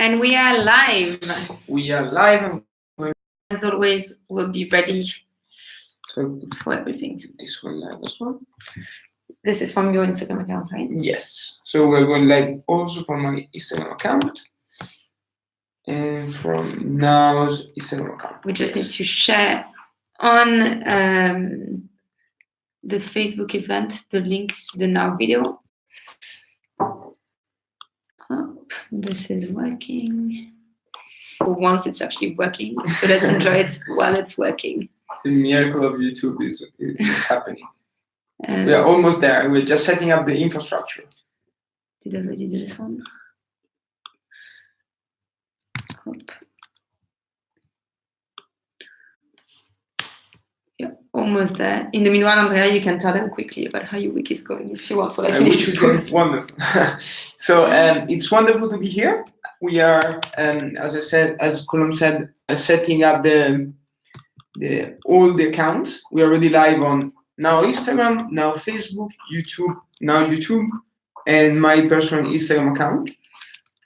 And we are live. We are live. As always, we'll be ready So for everything. this one live as well. This is from your Instagram account, right? Yes. So we're going live also from my Instagram account and from now's Instagram account. We just need to share on the Facebook event the links to the now video. Oh, this is working. For once, it's actually working. So let's enjoy it while it's working. The miracle of YouTube is happening. We are almost there. We're just setting up the infrastructure. Did I already do this one? Hop. Yeah, almost there. In the meanwhile, Andrea, you can tell them quickly about how your week is going if you want. For Which is wonderful. So it's wonderful to be here. We are, as I said, as Colombe said, setting up all the accounts. We are already live on now Instagram, now Facebook, YouTube, and my personal Instagram account.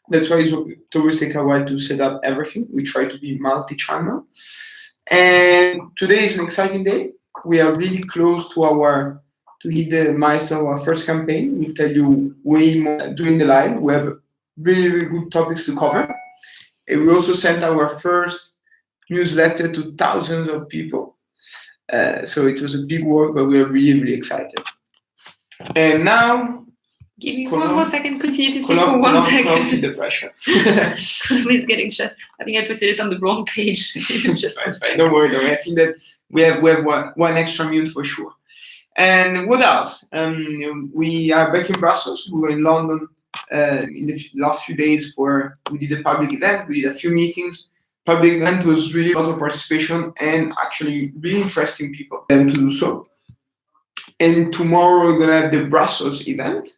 That's why it always take a while to set up everything. We try to be multi-channel. And today is an exciting day. We are really close to hit the milestone of our first campaign. We'll tell you way more during the live. We have really, really good topics to cover. And we also sent our first newsletter to thousands of people. So it was a big work, but we are really, really excited. And now, give me one more second. Continue to speak for 1 second. Colombe, feel the pressure. It's getting stressed. I think I posted it on the wrong page. Just fine. Don't worry. I think that we have one extra minute for sure. And what else? We are back in Brussels. We were in London in the last few days we did a public event. We did a few meetings. Public event was really a lot of participation and actually really interesting people to do so. And tomorrow we're gonna have the Brussels event.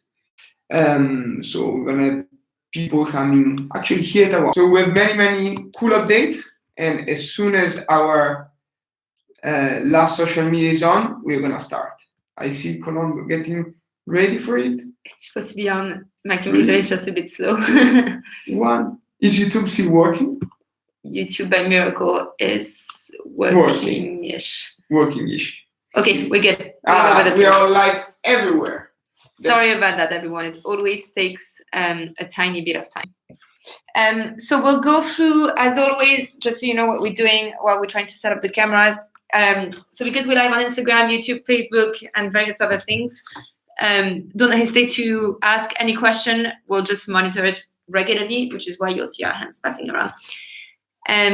So we're gonna have people coming actually here at our. So we have many, many cool updates. And as soon as our last social media is on, we're gonna start. I see Colombe getting ready for it. It's supposed to be on. My computer is just a bit slow. One. Is YouTube still working? YouTube by miracle is working-ish. Working-ish. Okay, we're good. We are live everywhere. Sorry about that, everyone. It always takes a tiny bit of time. So we'll go through, as always, just so you know what we're doing while we're trying to set up the cameras. So because we're live on Instagram, YouTube, Facebook, and various other things, don't hesitate to ask any question. We'll just monitor it regularly, which is why you'll see our hands passing around.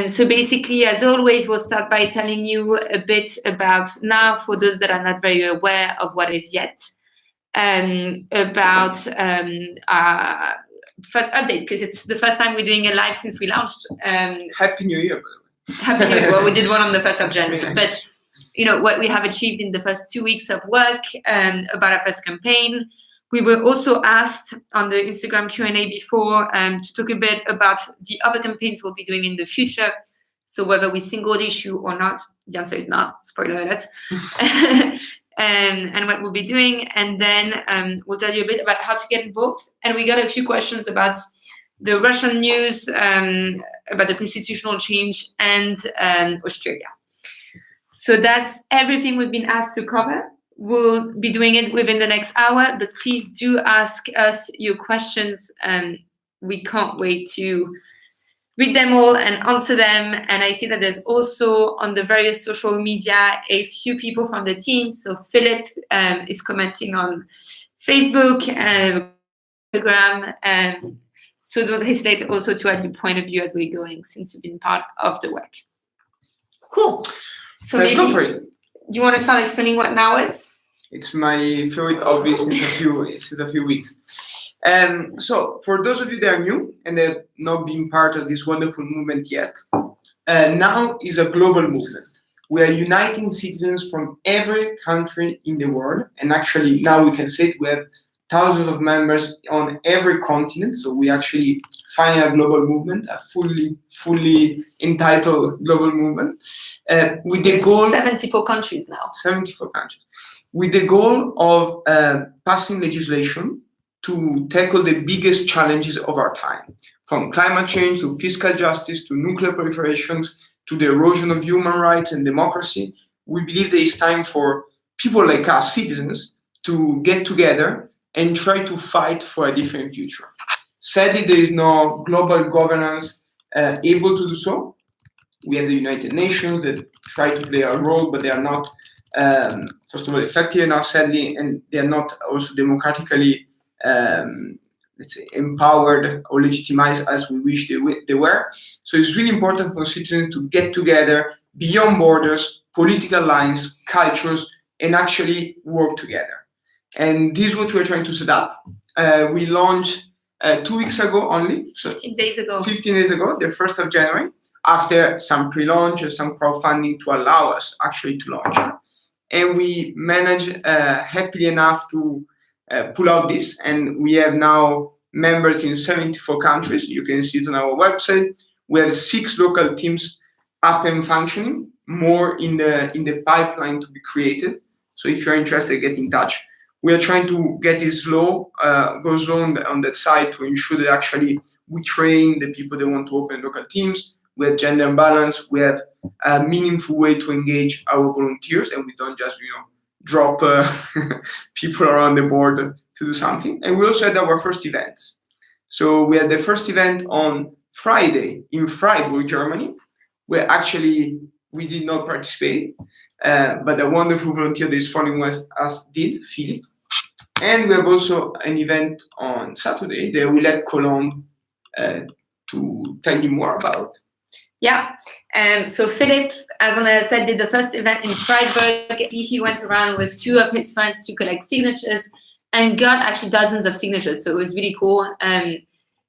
So basically, as always, we'll start by telling you a bit about now, for those that are not very aware of what is yet, about our first update, because it's the first time we're doing a live since we launched. Happy New Year, by the way. Happy New Year. Well, we did one on the 1st of January, but you know what we have achieved in the first 2 weeks of work about our first campaign. We were also asked on the Instagram Q&A before to talk a bit about the other campaigns we'll be doing in the future. So whether we single issue or not, the answer is not, spoiler alert. And what we'll be doing. And then we'll tell you a bit about how to get involved. And we got a few questions about the Russian news, about the constitutional change, and Australia. So that's everything we've been asked to cover. We'll be doing it within the next hour, but please do ask us your questions. We can't wait to read them all and answer them. And I see that there's also on the various social media a few people from the team. So Philip is commenting on Facebook, Instagram. So don't hesitate also to add your point of view as we're going, since you've been part of the work. Cool. So let's maybe, go for it. Do you want to start explaining what now is? It's my favorite hobby since a few weeks. So for those of you that are new and have not been part of this wonderful movement yet, now is a global movement. We are uniting citizens from every country in the world, and actually now we can say it, we have thousands of members on every continent. So we actually find a global movement, a fully entitled global movement, with the goal 74 countries now. 74 countries, with the goal of passing legislation to tackle the biggest challenges of our time, from climate change to fiscal justice to nuclear proliferations to the erosion of human rights and democracy. We believe that it's time for people like us, citizens, to get together and try to fight for a different future. Sadly, there is no global governance able to do so. We have the United Nations that try to play a role, but they are not, first of all, effective enough, sadly, and they are not also democratically, let's say, empowered or legitimized as we wish they were. So it's really important for citizens to get together beyond borders, political lines, cultures, and actually work together. And this is what we're trying to set up. We launched 2 weeks ago only, so 15 days ago. 15 days ago, the 1st of January, after some pre-launch and some crowdfunding to allow us actually to launch. And we managed happily enough to pull out this, and we have now members in 74 countries. You can see it on our website. We have 6 local teams up and functioning, more in the pipeline to be created. So if you're interested, get in touch. We are trying to get this law, go slow on that side to ensure that actually we train the people that want to open local teams. We have gender balance. We have a meaningful way to engage our volunteers, and we don't just drop people around the board to do something. And we also had our first events. So we had the first event on Friday in Freiburg, Germany, where actually we did not participate, but a wonderful volunteer that is following us did, Philip. And we have also an event on Saturday that we let Colombe to tell you more about. Yeah, so Philip, as Andrea said, did the first event in Freiburg. He went around with 2 of his friends to collect signatures and got actually dozens of signatures. So it was really cool.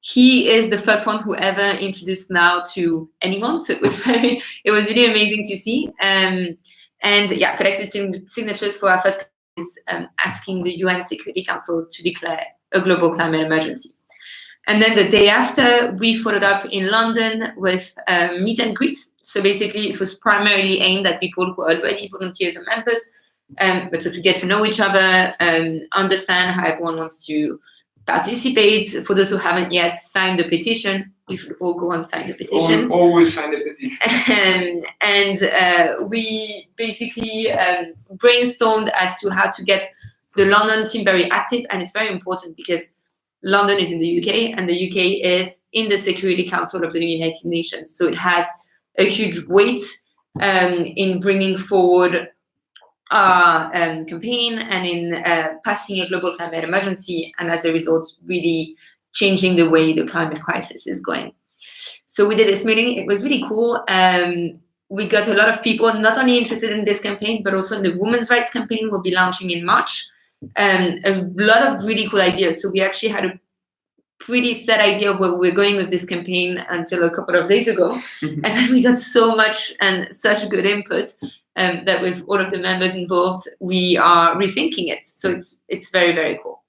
He is the first one who ever introduced now to anyone. So it was really amazing to see. And yeah, collected signatures for our first is asking the UN Security Council to declare a global climate emergency. And then the day after, we followed up in London with meet and greet. So basically, it was primarily aimed at people who are already volunteers or members, but so to get to know each other, understand how everyone wants to participate. For those who haven't yet signed the petition, you should all go and sign the petitions. Always sign the petition. And we basically brainstormed as to how to get the London team very active. And it's very important because London is in the UK, and the UK is in the Security Council of the United Nations. So it has a huge weight in bringing forward our campaign and in passing a global climate emergency, and as a result, really changing the way the climate crisis is going. So we did this meeting. It was really cool. We got a lot of people not only interested in this campaign, but also in the women's rights campaign we'll be launching in March. A lot of really cool ideas. So we actually had a pretty set idea of where we're going with this campaign until a couple of days ago. And then we got so much and such good input that with all of the members involved, we are rethinking it. So it's very, very cool.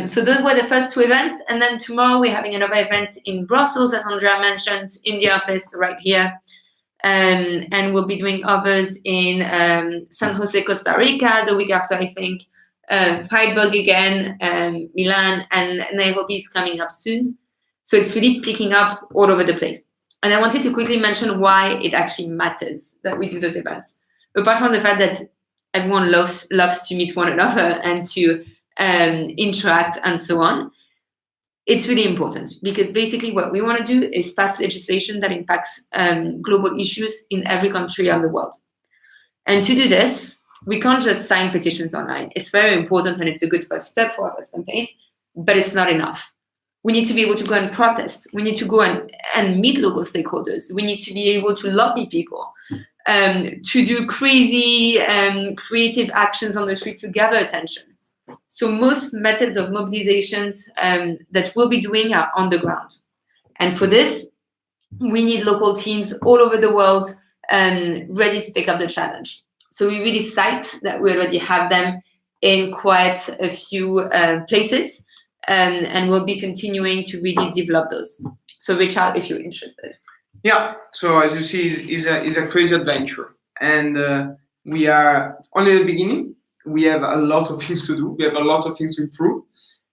So those were the first 2 events. And then tomorrow we're having another event in Brussels, as Andrea mentioned, in the office right here. And we'll be doing others in San Jose, Costa Rica, the week after, I think. Freiburg again, Milan, and Nairobi is coming up soon. So it's really picking up all over the place. And I wanted to quickly mention why it actually matters that we do those events. Apart from the fact that everyone loves to meet one another and to interact and so on, it's really important because basically what we want to do is pass legislation that impacts global issues in every country around the world. And to do this, we can't just sign petitions online. It's very important and it's a good first step for our first campaign, but it's not enough. We need to be able to go and protest. We need to go and meet local stakeholders. We need to be able to lobby people, to do crazy creative actions on the street to gather attention. So most methods of mobilizations that we'll be doing are on the ground. And for this, we need local teams all over the world ready to take up the challenge. So we really cite that we already have them in quite a few places, and we'll be continuing to really develop those. So reach out if you're interested. Yeah, so as you see, it's a crazy adventure. And we are only at the beginning. We have a lot of things to do. We have a lot of things to improve.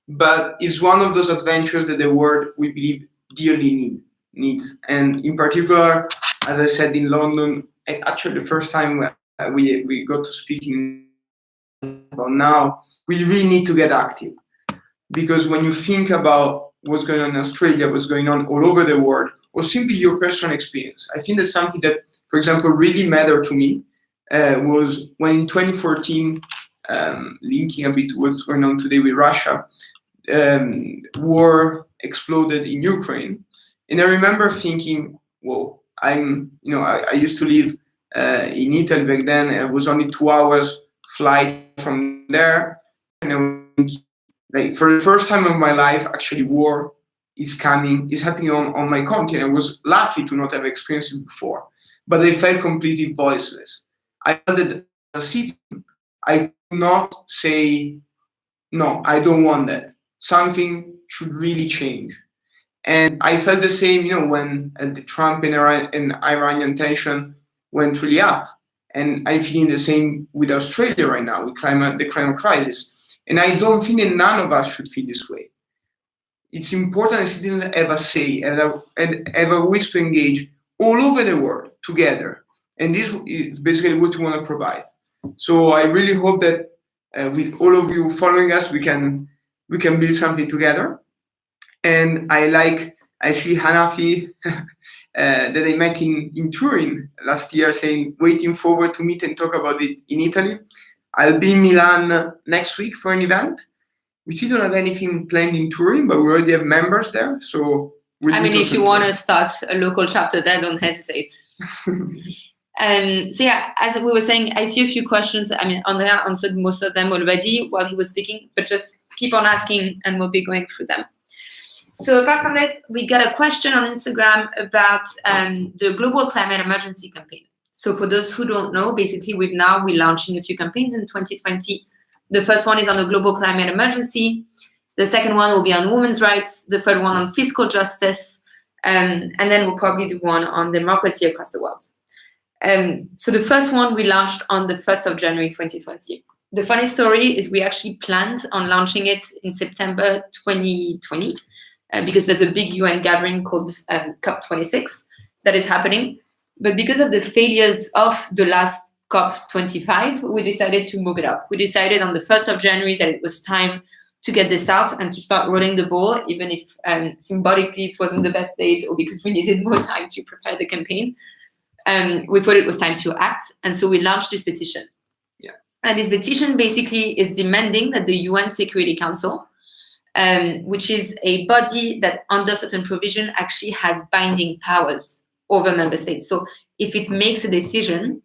but it's one of those adventures that the world, we believe, dearly needs. And in particular, as I said, in London, actually the first time we got to speak about now, we really need to get active. Because when you think about what's going on in Australia, what's going on all over the world, or simply your personal experience, I think that's something that, for example, really mattered to me was when in 2014, linking a bit to what's going on today with Russia, war exploded in Ukraine. And I remember thinking, whoa, I used to live in Italy back then. It was only 2 hours flight from there. And I was like, for the first time of my life, actually war is happening on my continent. I was lucky to not have experienced it before, but I felt completely voiceless. I felt that as a citizen, I could not say, no, I don't want that. Something should really change. And I felt the same, when the Trump and Iranian tension went really up. And I'm feeling the same with Australia right now, with the climate crisis. And I don't think that none of us should feel this way. It's important that citizens have a say and have a wish to engage all over the world together. And this is basically what we want to provide. So I really hope that with all of you following us, we can build something together. And I see Hanafi that I met in Turin last year saying, waiting forward to meet and talk about it in Italy. I'll be in Milan next week for an event. We still don't have anything planned in Turin, but we already have members there. So if you want to start a local chapter there, don't hesitate. So yeah, as we were saying, I see a few questions. Andrea answered most of them already while he was speaking, but just keep on asking and we'll be going through them. So apart from this, we got a question on Instagram about the Global Climate Emergency Campaign. So for those who don't know, basically we're launching a few campaigns in 2020. The first one is on the global climate emergency. The second one will be on women's rights. The third one on fiscal justice. And then we'll probably do one on democracy across the world. So the first one we launched on the 1st of January 2020. The funny story is we actually planned on launching it in September 2020 because there's a big UN gathering called COP26 that is happening. But because of the failures of the last COP25, we decided to move it up. We decided on the 1st of January that it was time to get this out and to start rolling the ball, even if symbolically it wasn't the best date or because we needed more time to prepare the campaign. We thought it was time to act. And so we launched this petition. Yeah. And this petition basically is demanding that the UN Security Council, which is a body that under certain provision actually has binding powers over member states. So if it makes a decision,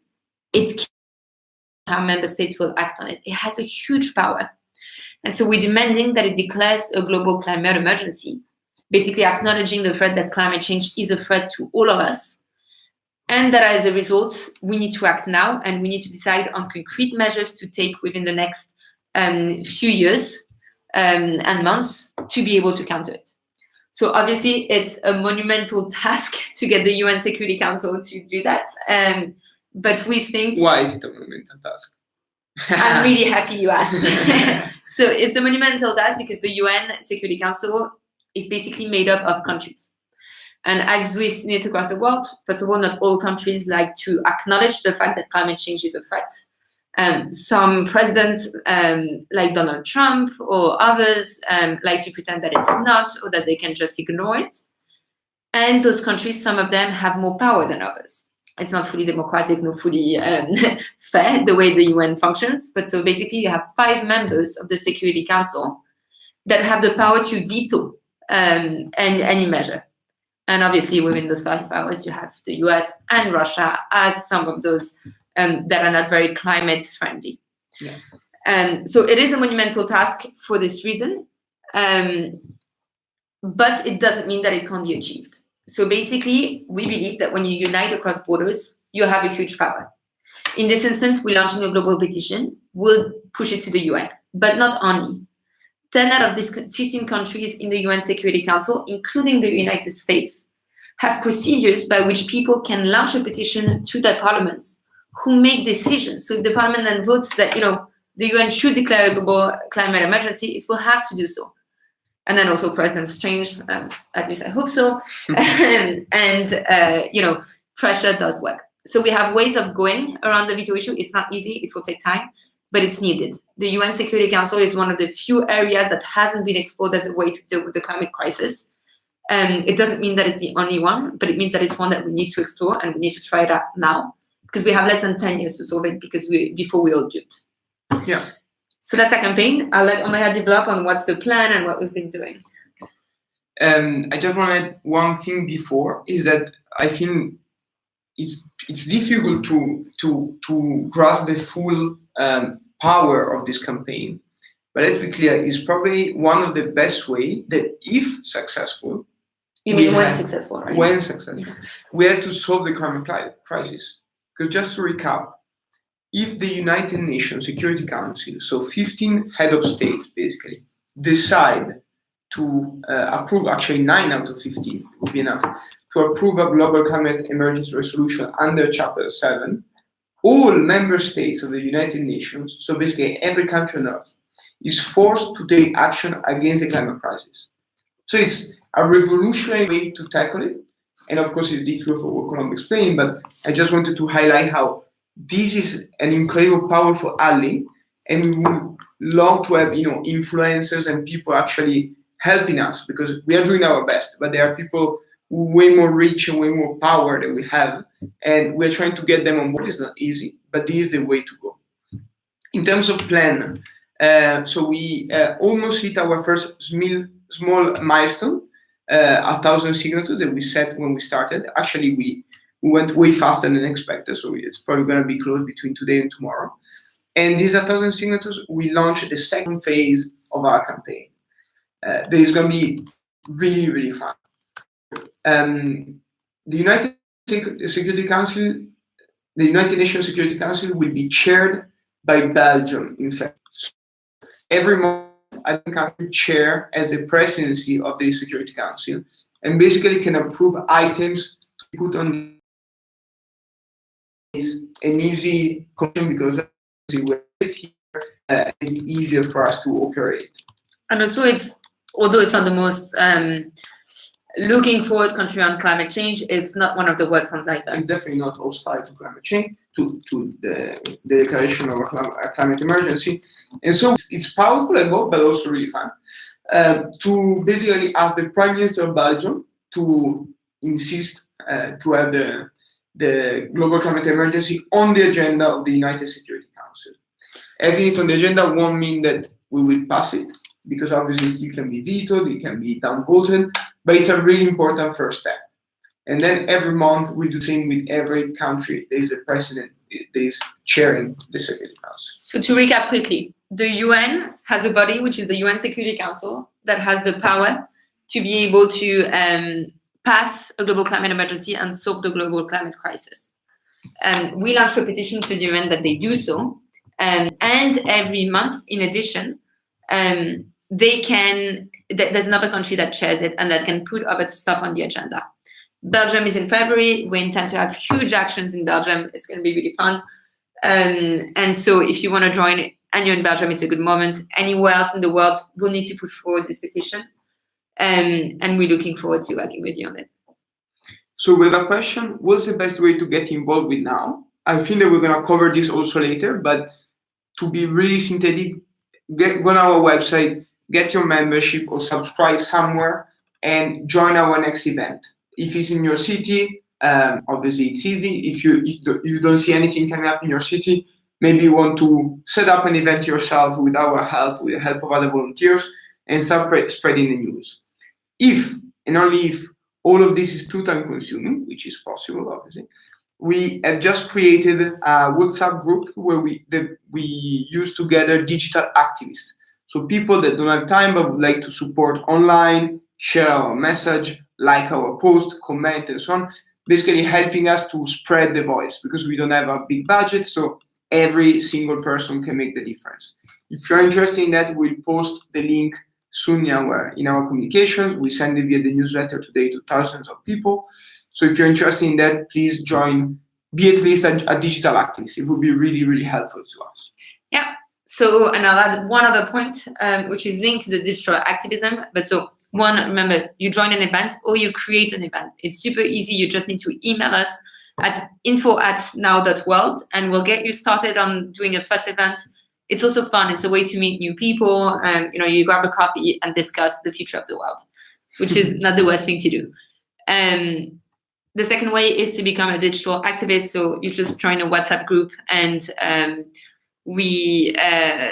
how member states will act on it. It has a huge power. And so we're demanding that it declares a global climate emergency, basically acknowledging the threat that climate change is a threat to all of us. And that as a result, we need to act now and we need to decide on concrete measures to take within the next few years and months to be able to counter it. So obviously it's a monumental task to get the UN Security Council to do that. But we think... Why is it a monumental task? I'm really happy you asked. So it's a monumental task because the UN Security Council is basically made up of countries. And as we've seen it across the world, first of all, not all countries like to acknowledge the fact that climate change is a threat. Some presidents, like Donald Trump or others, like to pretend that it's not or that they can just ignore it. And those countries, some of them have more power than others. It's not fully democratic, not fully fair, the way the UN functions. But so basically you have 5 members of the Security Council that have the power to veto any measure. And obviously within those 5 powers, you have the US and Russia as some of those that are not very climate friendly. Yeah. So it is a monumental task for this reason, but it doesn't mean that it can't be achieved. So basically, we believe that when you unite across borders, you have a huge power. In this instance, we're launching a global petition. We'll push it to the UN, but not only. 10 out of these 15 countries in the UN Security Council, including the United States, have procedures by which people can launch a petition to their parliaments who make decisions. So if the parliament then votes that, the UN should declare a global climate emergency, it will have to do so. and then also presidents change. At least I hope so. Pressure does work. So we have ways of going around the veto issue. It's not easy. It will take time, but it's needed. The UN Security Council is one of the few areas that hasn't been explored as a way to deal with the climate crisis. It doesn't mean that it's the only one, but it means that it's one that we need to explore, and we need to try it out now, because we have less than 10 years to solve it, because before we all duped. Yeah. So that's a campaign. I'll let Andrea develop on what's the plan and what we've been doing. I just want to add one thing before, is that I think it's difficult to grasp the full power of this campaign. But let's be clear, it's probably one of the best way that, if successful, you mean when successful, right? When successful, we have to solve the climate crisis. Because just to recap, if the United Nations Security Council, so 15 head of states basically, decide to approve, actually 9 out of 15 would be enough, to approve a global climate emergency resolution under Chapter 7, all member states of the United Nations, so basically every country on Earth, is forced to take action against the climate crisis. So it's a revolutionary way to tackle it. And of course, it's difficult for what Colombe explained, but I just wanted to highlight how this is an incredible, powerful ally, and we would love to have, influencers and people actually helping us, because we are doing our best, but there are people way more rich and way more power than we have, and we're trying to get them on board. It's not easy, but this is the way to go. In terms of plan, so we almost hit our first small milestone, 1,000 signatures that we set when we started. Actually, we went way faster than expected, so it's probably going to be close between today and tomorrow. And these 1,000 signatures, we launched the second phase of our campaign. That is going to be really, really fun. The United Security Council, the United Nations Security Council, will be chaired by Belgium, in fact. Every month, I think I can chair as the presidency of the Security Council, and basically can approve items to put on. It's an easy question, because it's easier for us to operate. And also, although it's not the most looking forward country on climate change, it's not one of the worst ones either. It's definitely not hostile to climate change, to the declaration of a climate emergency. And so it's powerful, I hope, but also really fun, to basically ask the Prime Minister of Belgium to insist to have the global climate emergency on the agenda of the United Security Council. Having it on the agenda won't mean that we will pass it, because obviously it still can be vetoed, it can be downvoted, but it's a really important first step. And then every month we do the same with every country. There is a president that is chairing the Security Council. So to recap quickly, the UN has a body, which is the UN Security Council, that has the power to be able to pass a global climate emergency and solve the global climate crisis. We launched a petition to demand that they do so. And every month, in addition, there's another country that chairs it and that can put other stuff on the agenda. Belgium is in February. We intend to have huge actions in Belgium. It's going to be really fun. And so if you want to join and you're in Belgium, it's a good moment. Anywhere else in the world, we'll need to push forward this petition. And we're looking forward to working with you on it. So we have a question. What's the best way to get involved with now? I think that we're going to cover this also later, but to be really synthetic, go on our website, get your membership or subscribe somewhere, and join our next event. If it's in your city, obviously it's easy. If you don't see anything coming up in your city, maybe you want to set up an event yourself with our help, with the help of other volunteers, and start spreading the news. If, and only if, all of this is too time consuming, which is possible, obviously, we have just created a WhatsApp group where we use to gather digital activists. So people that don't have time but would like to support online, share our message, like our post, comment, and so on, basically helping us to spread the voice, because we don't have a big budget, so every single person can make the difference. If you're interested in that, we'll post the link soon in our communications. We send it via the newsletter today to thousands of people. So if you're interested in that, please join, be at least a digital activist. It would be really, really helpful to us. Yeah. So, and I'll add one other point, which is linked to the digital activism. But so, one, remember, you join an event or you create an event. It's super easy. You just need to email us at info@now.world, and we'll get you started on doing a first event. It's also fun. It's a way to meet new people, and you grab a coffee and discuss the future of the world, which is not the worst thing to do. The second way is to become a digital activist. So you just join a WhatsApp group, and we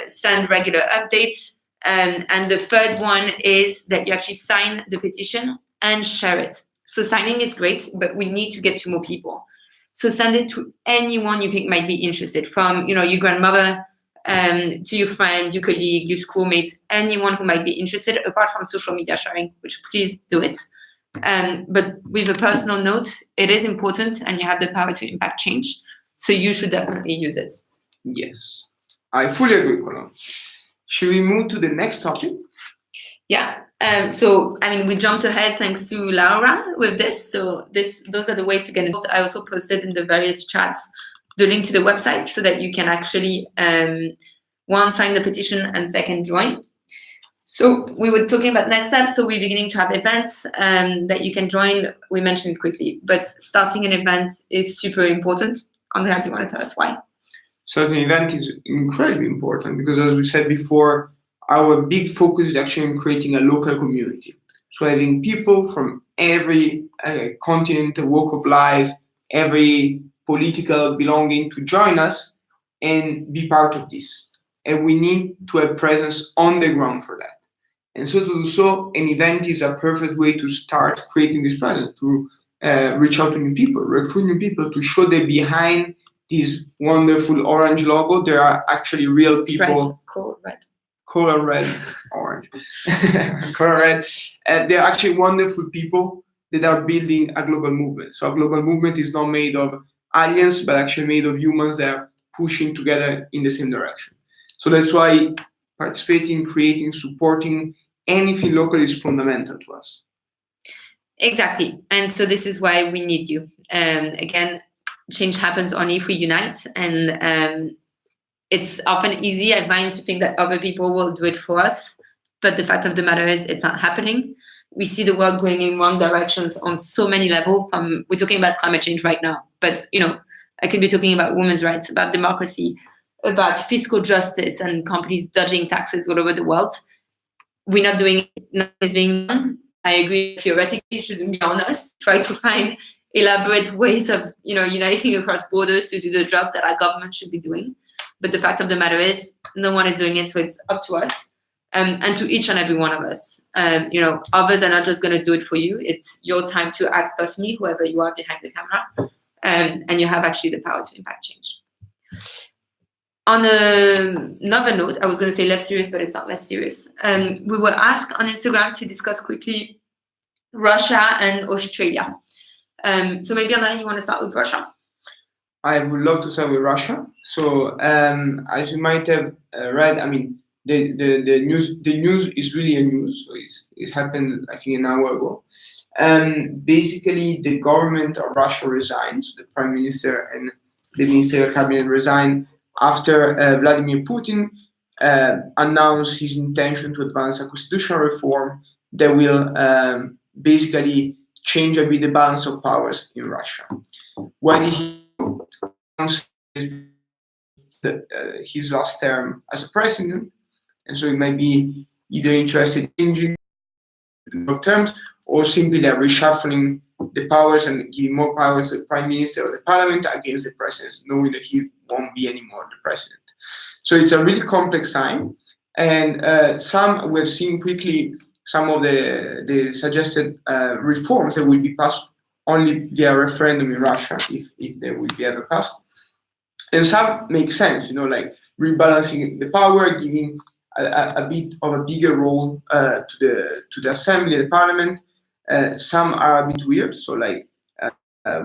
send regular updates. And the third one is that you actually sign the petition and share it. So signing is great, but we need to get to more people. So send it to anyone you think might be interested, from your grandmother to your friend, your colleague, your schoolmate, anyone who might be interested, apart from social media sharing, which please do it. But with a personal note, it is important, and you have the power to impact change. So you should definitely use it. Yes, I fully agree, Colombe. Should we move to the next topic? Yeah. So, we jumped ahead thanks to Laura with this. So those are the ways to get involved. I also posted in the various chats the link to the website so that you can actually, one, sign the petition, and second, join. So we were talking about next steps. So we're beginning to have events that you can join. We mentioned it quickly, but starting an event is super important. Andrea, do you want to tell us why? Starting an event is incredibly important because, as we said before, our big focus is actually on creating a local community. So having people from every continent, walk of life, every political belonging to join us and be part of this. And we need to have presence on the ground for that. And so to do so, an event is a perfect way to start creating this presence, to reach out to new people, recruit new people, to show that behind this wonderful orange logo, there are actually real people. Color red, orange. Color red. They're actually wonderful people that are building a global movement. So a global movement is not made of aliens, but actually made of humans that are pushing together in the same direction. So that's why participating, creating, supporting anything local is fundamental to us. Exactly. And so this is why we need you. Again, change happens only if we unite. And it's often easy, I find, to think that other people will do it for us. But the fact of the matter is it's not happening. We see the world going in wrong directions on so many levels. We're talking about climate change right now, but I could be talking about women's rights, about democracy, about fiscal justice, and companies dodging taxes all over the world. We're not doing it. Nothing is being done. I agree. Theoretically, it shouldn't be on us to try to find elaborate ways of uniting across borders to do the job that our government should be doing. But the fact of the matter is, no one is doing it, so it's up to us, and to each and every one of us. Others are not just going to do it for you. It's your time to act personally, whoever you are behind the camera, and you have actually the power to impact change. On another note, I was going to say less serious, but it's not less serious. We were asked on Instagram to discuss quickly Russia and Australia. So maybe, Andrea, you want to start with Russia? I would love to start with Russia. So, as you might have read, the news is really a news. So it happened, I think, an hour ago. Basically, the government of Russia resigned. So the prime minister and the ministerial cabinet resigned after Vladimir Putin announced his intention to advance a constitutional reform that will basically change a bit the balance of powers in Russia. When he announced his last term as a president, and so he might be either interested in changing terms or simply reshuffling the powers and giving more powers to the prime minister or the parliament against the president, knowing that he won't be anymore the president. So it's a really complex time, and we have seen quickly some of the suggested reforms that will be passed only via referendum in Russia, if they will be ever passed. And some make sense, like rebalancing the power, giving a bit of a bigger role to the assembly, the parliament. Some are a bit weird, so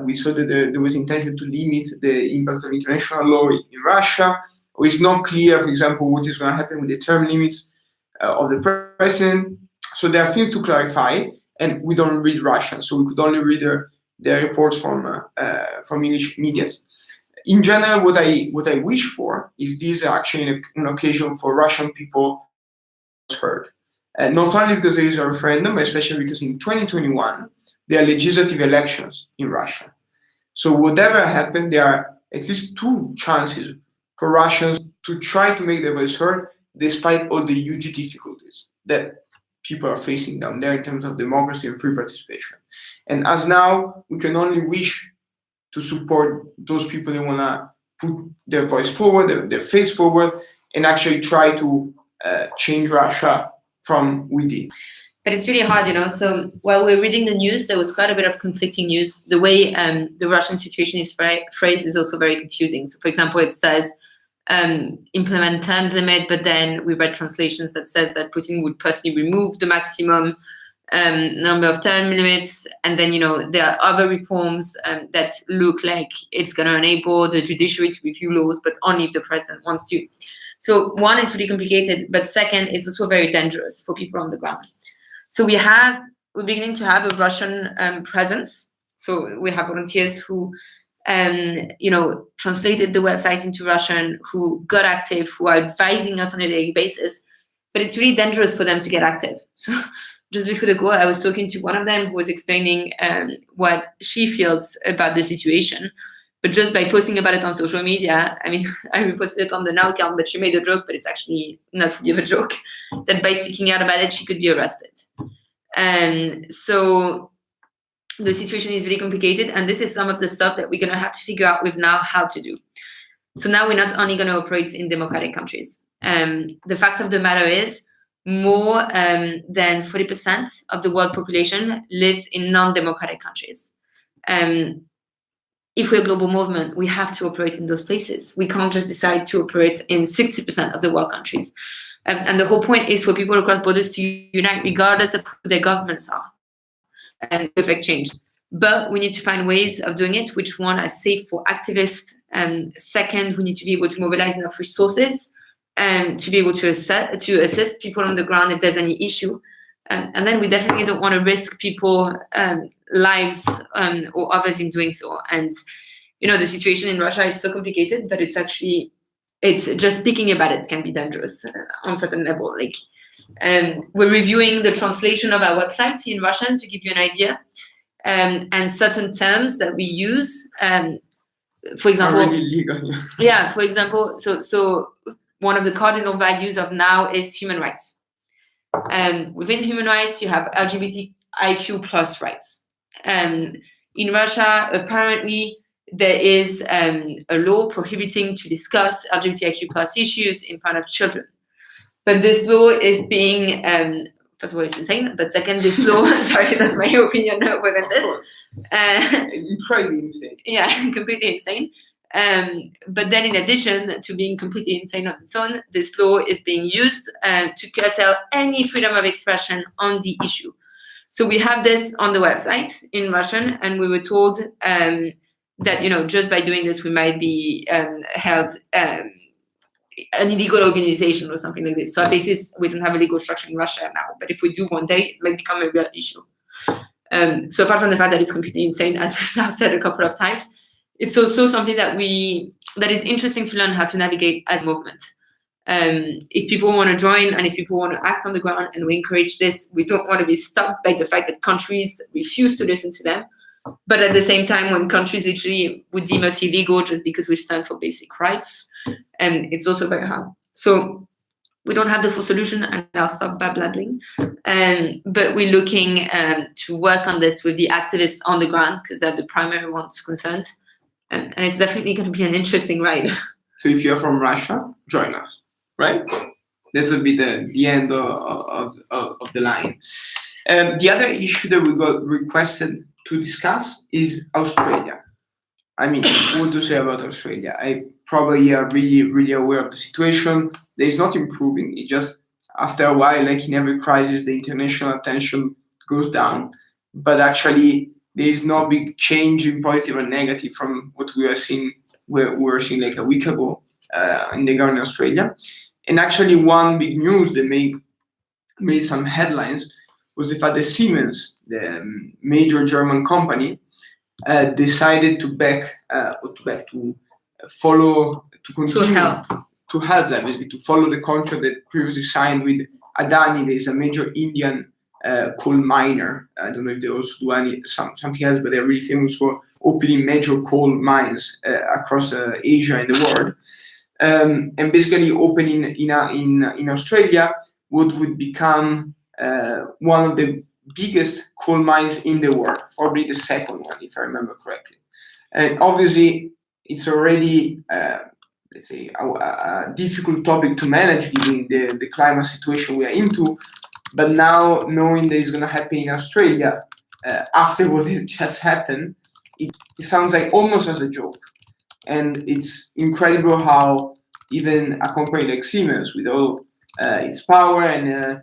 we saw that there was intention to limit the impact of international law in Russia. It's not clear, for example, what is going to happen with the term limits of the president. So there are things to clarify, and we don't read Russian, so we could only read their reports from English media. in general, what I wish for is this actually an occasion for Russian people heard. Not only because there is a referendum, but especially because in 2021 there are legislative elections in Russia. So whatever happened, there are at least two chances for Russians to try to make their voice heard, despite all the huge difficulties that people are facing down there in terms of democracy and free participation. And as now, we can only wish to support those people that want to put their voice forward, their face forward, and actually try to change Russia from within. But it's really hard, So while we're reading the news, there was quite a bit of conflicting news. The way the Russian situation is phrased is also very confusing. So, for example, it says implement terms limit, but then we read translations that says that Putin would personally remove the maximum number of term limits. And then, there are other reforms that look like it's going to enable the judiciary to review laws, but only if the president wants to. So one, it's really complicated, but second, it's also very dangerous for people on the ground. So we're beginning to have a Russian presence. So we have volunteers who, translated the website into Russian, who got active, who are advising us on a daily basis. But it's really dangerous for them to get active. So just before the call, I was talking to one of them who was explaining what she feels about the situation. But just by posting about it on social media, I reposted it on the Now account, but she made a joke, but it's actually not really a joke, that by speaking out about it, she could be arrested. And so the situation is really complicated. And this is some of the stuff that we're going to have to figure out with now how to do. So now we're not only going to operate in democratic countries. The fact of the matter is more than 40% of the world population lives in non-democratic countries. If we're a global movement, we have to operate in those places. We can't just decide to operate in 60% of the world countries. And the whole point is for people across borders to unite regardless of who their governments are and affect change. But we need to find ways of doing it, which one are safe for activists. Second, we need to be able to mobilize enough resources to be able to assist people on the ground if there's any issue. And then we definitely don't want to risk people lives or others in doing so. And the situation in Russia is so complicated that it's just speaking about it can be dangerous on a certain level. Like we're reviewing the translation of our website in Russian to give you an idea, and certain terms that we use. For example, really legal. Yeah. For example, so one of the cardinal values of Now is human rights. Within human rights, you have LGBTIQ plus rights. In Russia, apparently, there is a law prohibiting to discuss LGBTIQ plus issues in front of children. But this law is being, first of all, it's insane. But second, this law, sorry, that's my opinion within this. Incredibly insane. Yeah, completely insane. But then in addition to being completely insane on its own, this law is being used to curtail any freedom of expression on the issue. So we have this on the website in Russian, and we were told that, just by doing this, we might be held an illegal organization or something like this. So at basis, we don't have a legal structure in Russia now, but if we do one day, it might become a real issue. So apart from the fact that it's completely insane, as we've now said a couple of times, it's also something that is interesting to learn how to navigate as a movement. If people want to join and if people want to act on the ground, and we encourage this, we don't want to be stuck by the fact that countries refuse to listen to them. But at the same time, when countries literally would deem us illegal just because we stand for basic rights, it's also very hard. So we don't have the full solution, and I'll stop babbling. But we're looking to work on this with the activists on the ground because they're the primary ones concerned. And it's definitely going to be an interesting ride. So if you're from Russia, join us, right? That's a bit the end of the line. The other issue that we got requested to discuss is Australia. What to say about Australia? I probably are really, really aware of the situation. It's not improving. It just, after a while, like in every crisis, the international attention goes down. But actually, there is no big change in positive or negative from what we are seeing. We were seeing like a week ago in the government of Australia. And actually, one big news that made some headlines was the fact that Siemens, the major German company, decided to continue to help them, basically to follow the contract that previously signed with Adani. There is a major Indian coal miner. I don't know if they also do something else, but they're really famous for opening major coal mines across Asia and the world. And basically opening in Australia what would become one of the biggest coal mines in the world, probably the second one, if I remember correctly. And obviously, it's already, let's say, a difficult topic to manage given the climate situation we are into. But now, knowing that it's going to happen in Australia, after what just happened, it sounds like almost as a joke. And it's incredible how even a company like Siemens, with all its power and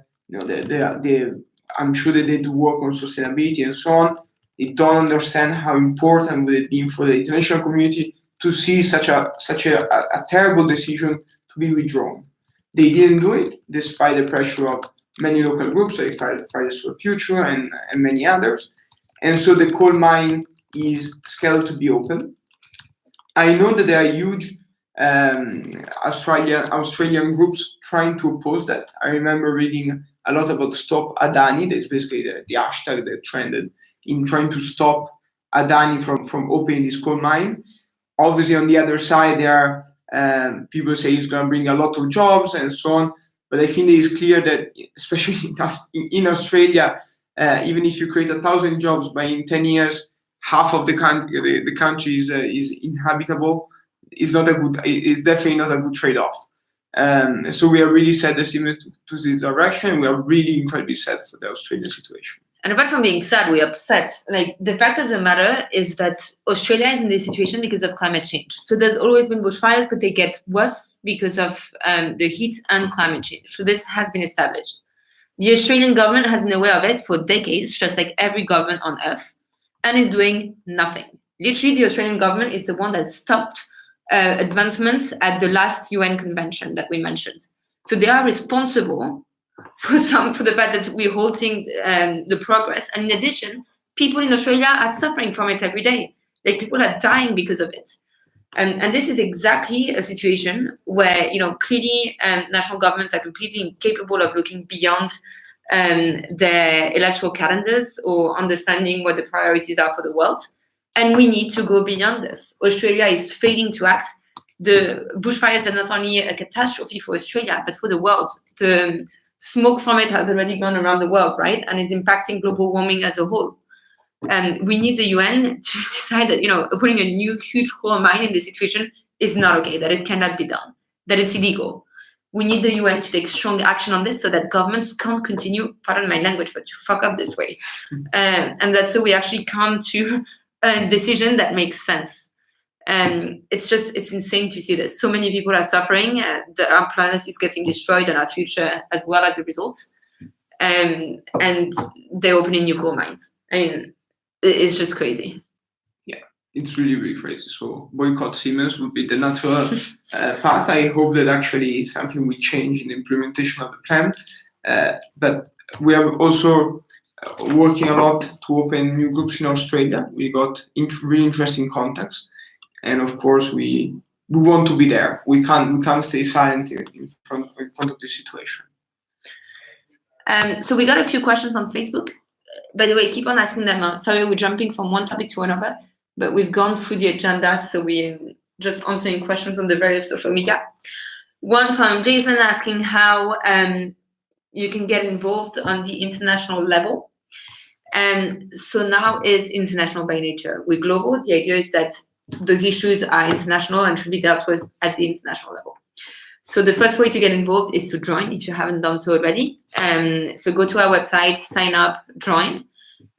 I'm sure that they do work on sustainability and so on, they don't understand how important would it be for the international community to see such a terrible decision to be withdrawn. They didn't do it despite the pressure of many local groups like Fridays for the Future and many others. And so the coal mine is scheduled to be open. I know that there are huge Australian groups trying to oppose that. I remember reading a lot about Stop Adani. That's basically the hashtag that trended in trying to stop Adani from opening this coal mine. Obviously, on the other side, there are people say it's going to bring a lot of jobs and so on. But I think it is clear that, especially in Australia, even if you create 1,000 jobs, by in 10 years, half of the country is inhabitable. It's definitely not a good trade-off. So we are really sad that Siemens to this direction. We are really incredibly sad for the Australian situation. And apart from being sad, we're upset. Like, the fact of the matter is that Australia is in this situation because of climate change. So there's always been bushfires, but they get worse because of the heat and climate change. So this has been established. The Australian government has been aware of it for decades, just like every government on earth, and is doing nothing. Literally, the Australian government is the one that stopped advancements at the last UN convention that we mentioned. So they are responsible for the fact that we're halting the progress. And in addition, people in Australia are suffering from it every day. Like, people are dying because of it. And this is exactly a situation where, clearly national governments are completely incapable of looking beyond their electoral calendars or understanding what the priorities are for the world. And we need to go beyond this. Australia is failing to act. The bushfires are not only a catastrophe for Australia, but for the world. The smoke from it has already gone around the world, right? And is impacting global warming as a whole. We need the UN to decide that, putting a new huge coal mine in this situation is not okay, that it cannot be done, that it's illegal. We need the UN to take strong action on this so that governments can't continue, pardon my language, but to fuck up this way. And that's so we actually come to a decision that makes sense. It's insane to see this. So many people are suffering. Our planet is getting destroyed and our future as well as a result. And they're opening new coal mines. I mean, it's just crazy. Yeah, it's really, really crazy. So boycott Siemens would be the natural path. I hope that actually something will change in the implementation of the plan. But we are also working a lot to open new groups in Australia. We got really interesting contacts. And of course, we want to be there. We can't stay silent in front of this situation. So we got a few questions on Facebook. By the way, keep on asking them. Sorry, we're jumping from one topic to another, but we've gone through the agenda, so we're just answering questions on the various social media. One from Jason asking how you can get involved on the international level. So now is international by nature. We're global. The idea is that those issues are international and should be dealt with at the international level. So the first way to get involved is to join if you haven't done so already. So go to our website, sign up, join.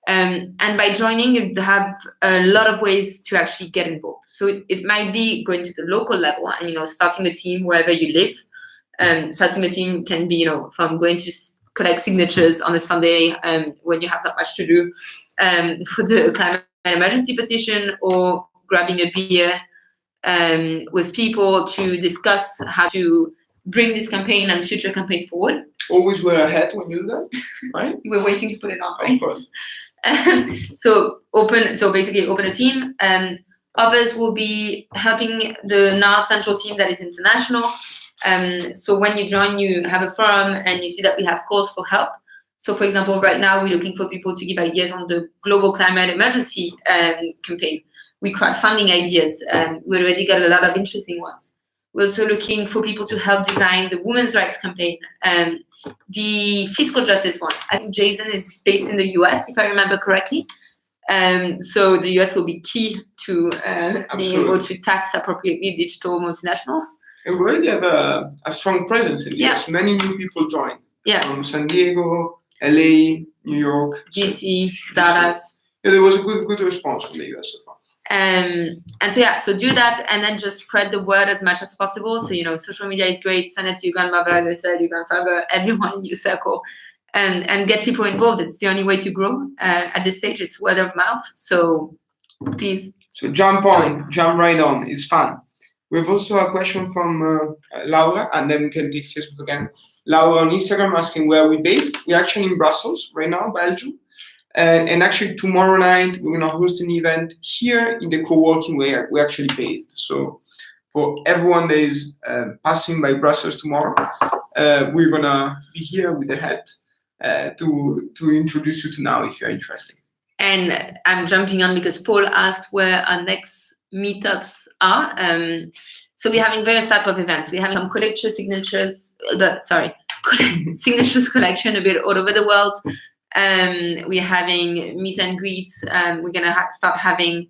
And by joining, you have a lot of ways to actually get involved. So it might be going to the local level and, starting a team wherever you live. Starting a team can be, from going to collect signatures on a Sunday when you have not much to do for the climate emergency petition, or grabbing a beer with people to discuss how to bring this campaign and future campaigns forward. Always wear a hat when you do that, right? We're waiting to put it on, right? Of course. So basically open a team. Others will be helping the North Central team that is international. So when you join, you have a forum and you see that we have calls for help. So for example, right now we're looking for people to give ideas on the global climate emergency campaign. We crowdfunding ideas. We already got a lot of interesting ones. We're also looking for people to help design the women's rights campaign, the fiscal justice one. I think Jason is based in the US, if I remember correctly. So the US will be key to being able to tax appropriately digital multinationals. And we already have a strong presence in the US. Many new people join from San Diego, LA, New York, DC, Dallas. Yeah, there was a good response from the US so far. And so do that and then just spread the word as much as possible. So, social media is great. Send it to your grandmother, as I said, your grandfather, everyone in your circle, and get people involved. It's the only way to grow. At this stage, it's word of mouth. So please. So jump right on. It's fun. We have also a question from Laura, and then we can take Facebook again. Laura on Instagram asking where we're based. We're actually in Brussels right now, Belgium. And actually tomorrow night, we're going to host an event here in the co-working where we're actually based. So for everyone that is passing by Brussels tomorrow, we're going to be here with the hat to introduce you to now if you're interested. And I'm jumping on because Paul asked where our next meetups are. So we're having various types of events. We're having some signatures collection a bit all over the world. We're having meet and greets. We're going to start having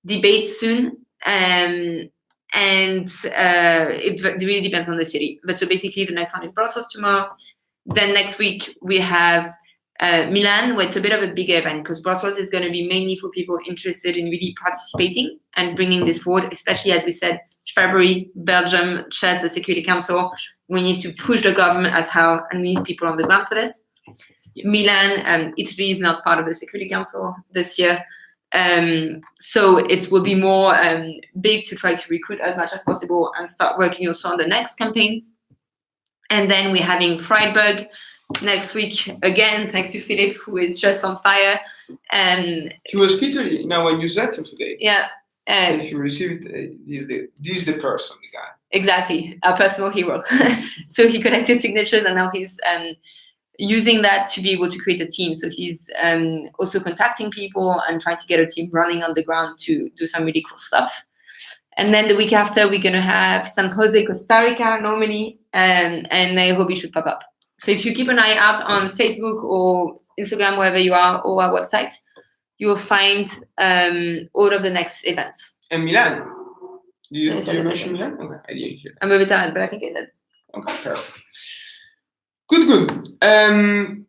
debates soon. And it really depends on the city. But so basically the next one is Brussels tomorrow. Then next week we have Milan, where it's a bit of a bigger event because Brussels is going to be mainly for people interested in really participating and bringing this forward, especially as we said, February, Belgium, chairs the Security Council. We need to push the government as hell and we need people on the ground for this. Milan, Italy is not part of the Security Council this year. So it will be more big to try to recruit as much as possible and start working also on the next campaigns. And then we're having Freiburg next week again, thanks to Philip, who is just on fire. He was featured in our newsletter today. Yeah. If you received it, this is the person, the guy. Exactly, our personal hero. So he collected signatures and now he's using that to be able to create a team. So he's also contacting people and trying to get a team running on the ground to do some really cool stuff. And then the week after, we're going to have San Jose, Costa Rica normally, and Nairobi should pop up. So if you keep an eye out on Facebook or Instagram, wherever you are, or our website, you will find all of the next events. And Milan. Do you mention Milan? Okay, I didn't hear. I'm a bit tired, but I think I did. Okay, perfect. Good.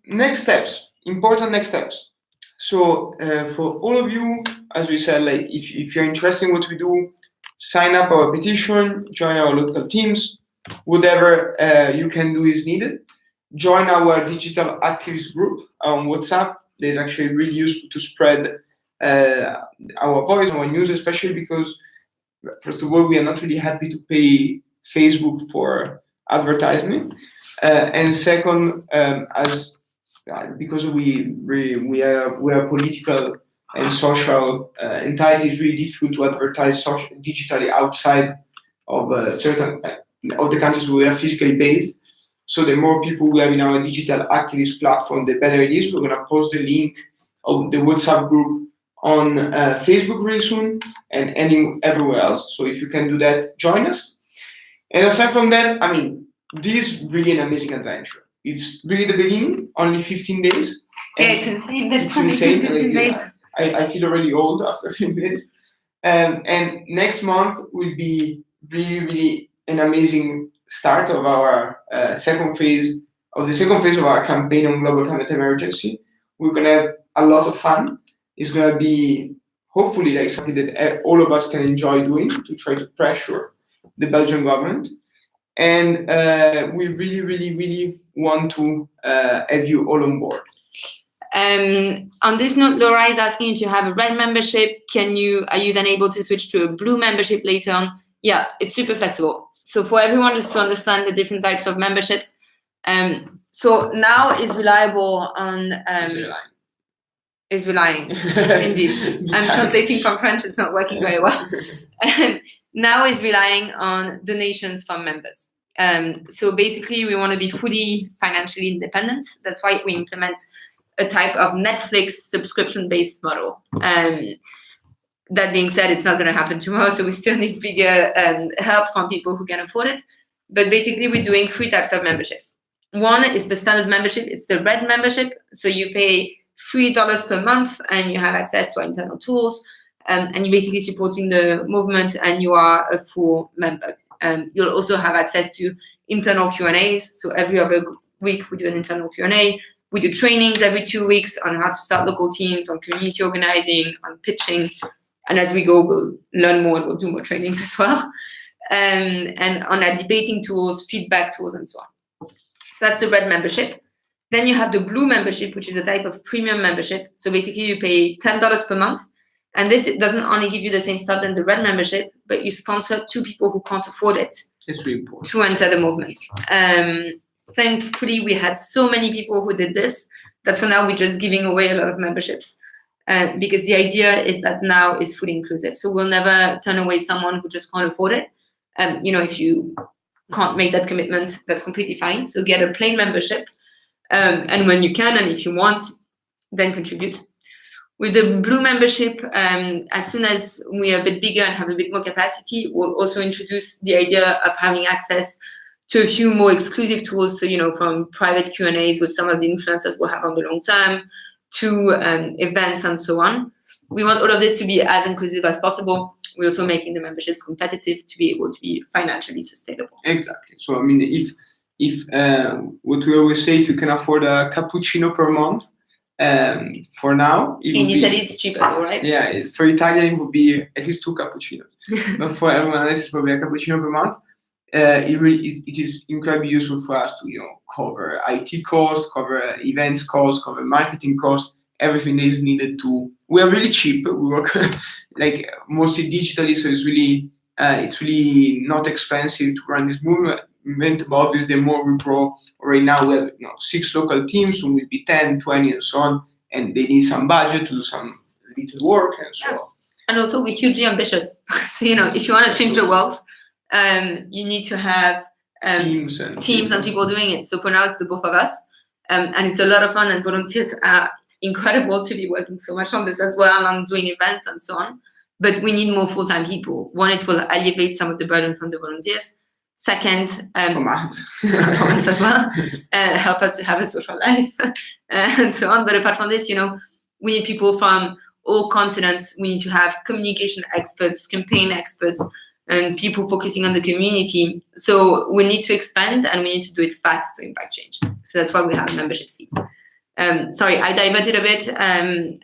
Next steps. Important next steps. So for all of you, as we said, like if you're interested in what we do, sign up our petition, join our local teams, whatever you can do is needed. Join our digital activist group on WhatsApp. It's actually really useful to spread our voice, our news, especially because, first of all, we are not really happy to pay Facebook for advertisement. And second, because we are political and social entities, it's really difficult to advertise digitally outside of certain of the countries we are physically based. So the more people we have in our digital activist platform, the better it is. We're going to post the link of the WhatsApp group on Facebook really soon and everywhere else. So if you can do that, join us. And aside from that, I mean, this is really an amazing adventure. It's really the beginning, only 15 days. Yeah, it's insane. It's insane. I feel already old after 15 days. And next month will be really an amazing start of our second phase of our campaign on global climate emergency. We're going to have a lot of fun. It's going to be hopefully like something that all of us can enjoy doing to try to pressure the Belgian government. And we really want to have you all on board. On this note, Laura is asking if you have a red membership, are you then able to switch to a blue membership later on? Yeah, it's super flexible. So for everyone, just to understand the different types of memberships. So now is reliable on is relying. Indeed. I'm translating from French, it's not working very well. And now is relying on donations from members. So basically, we want to be fully financially independent. That's why we implement a type of Netflix subscription-based model. That being said, it's not going to happen tomorrow, so we still need bigger help from people who can afford it. But basically, we're doing 3 types of memberships. One is the standard membership. It's the red membership. So you pay $3 per month and you have access to our internal tools. And you're basically supporting the movement and you are a full member. You'll also have access to internal Q&As. So every other week we do an internal Q&A. We do trainings every 2 weeks on how to start local teams, on community organizing, on pitching. And as we go, we'll learn more and we'll do more trainings as well. And on our debating tools, feedback tools, and so on. So that's the red membership. Then you have the blue membership, which is a type of premium membership. So basically you pay $10 per month. And this doesn't only give you the same stuff than the red membership, but you sponsor 2 people who can't afford it. It's really important to enter the movement. Thankfully, we had so many people who did this that for now we're just giving away a lot of memberships because the idea is that now it's fully inclusive. So we'll never turn away someone who just can't afford it. If you can't make that commitment, that's completely fine. So get a plain membership. And when you can, and if you want, then contribute. With the blue membership, as soon as we are a bit bigger and have a bit more capacity, we'll also introduce the idea of having access to a few more exclusive tools. So, from private Q&As with some of the influencers we'll have on the long term to events and so on. We want all of this to be as inclusive as possible. We're also making the memberships competitive to be able to be financially sustainable. Exactly. So, if what we always say, if you can afford a cappuccino per month, for now, in Italy it's cheaper, right? Yeah, for Italian it would be at least 2 cappuccinos. But for everyone else, it's probably a cappuccino per month. It is incredibly useful for us to cover IT costs, cover events costs, cover marketing costs, everything that is needed to. We are really cheap. We work like mostly digitally, so it's really not expensive to run this movement. But obviously, the more we grow, right now we have 6 local teams, soon will be 10, 20, and so on, and they need some budget to do some little work and so on. And also, we're hugely ambitious. So if you want to change the world, you need to have teams and people doing it. So for now, it's the both of us, and it's a lot of fun. And volunteers are incredible to be working so much on this as well, on doing events and so on. But we need more full-time people. One, it will alleviate some of the burden from the volunteers. Second, from us as well, help us to have a social life and so on. But apart from this, we need people from all continents. We need to have communication experts, campaign experts, and people focusing on the community. So we need to expand and we need to do it fast to impact change. So that's why we have a membership scheme. Sorry, I diverted a bit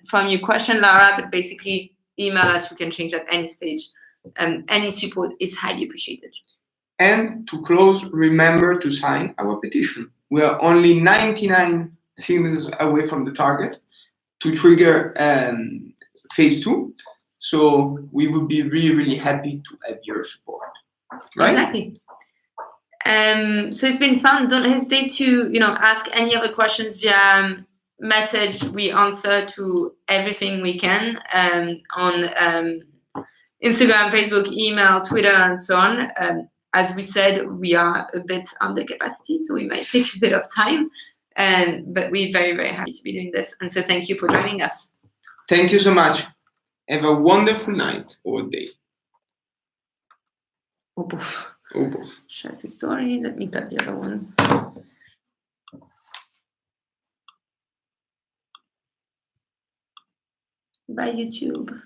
from your question, Lara, but basically email us. You can change at any stage. Any support is highly appreciated. And to close, remember to sign our petition. We are only 99 signatures away from the target to trigger phase 2. So we would be really, really happy to have your support. Right? Exactly. So it's been fun. Don't hesitate to ask any other questions via message. We answer to everything we can on Instagram, Facebook, email, Twitter, and so on. As we said, we are a bit under capacity, so we might take a bit of time. But we're very, very happy to be doing this. And so thank you for joining us. Thank you so much. Have a wonderful night or day. Oh, boof. Oh, boof. Share the story. Let me cut the other ones. Bye, YouTube.